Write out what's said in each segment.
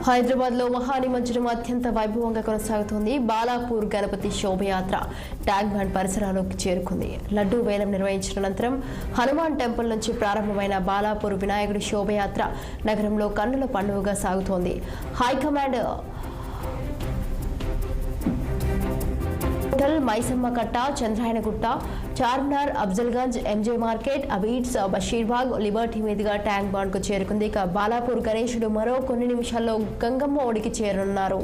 హైదరాబాద్ లో మహానిమజ్జనం అత్యంత వైభవంగా కొనసాగుతోంది. బాలాపూర్ గణపతి శోభయాత్ర ట్యాంక్ బండ్ పరిసరాల్లోకి చేరుకుంది. లడ్డూ వేలం నిర్వహించిన అనంతరం హనుమాన్ టెంపుల్ నుంచి ప్రారంభమైన బాలాపూర్ వినాయకుడి శోభయాత్ర నగరంలో కన్నుల పండుగగా సాగుతోంది. High command hotel, Maisamma Katta, Chandrayangutta, Charminar, Afzalgunj, MJ market, Abids, Basheerbagh, Liberty మీదుగా ట్యాంక్ బండ్ కు చేరుకుంది. ఇక బాలాపూర్ గణేశుడు మరో కొన్ని నిమిషాల్లో గంగమ్మ ఒడికి చేరనున్నారు.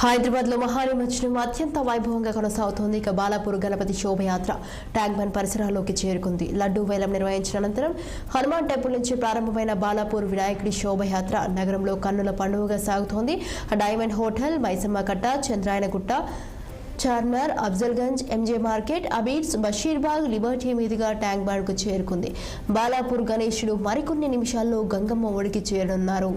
హైదరాబాద్ లో మహానిమజ్జనం అత్యంత వైభవంగా కొనసాగుతోంది. ఇక బాలాపూర్ గణపతి శోభయాత్ర ట్యాంక్ బండ్ పరిసరాల్లోకి చేరుకుంది. లడ్డూ వేలం నిర్వహించిన అనంతరం హనుమాన్ టెంపుల్ నుంచి ప్రారంభమైన బాలాపూర్ వినాయకుడి శోభయాత్ర నగరంలో కన్నుల పండుగగా సాగుతోంది. Diamond hotel, Maisamma Katta, Chandrayangutta, Charminar, Afzalgunj, MJ market, Abids, Basheerbagh, Liberty మీదుగా ట్యాంక్ బండ్ కు చేరుకుంది. బాలాపూర్ గణేశుడు మరికొన్ని నిమిషాల్లో గంగమ్మ ఒడికి చేరనున్నారు.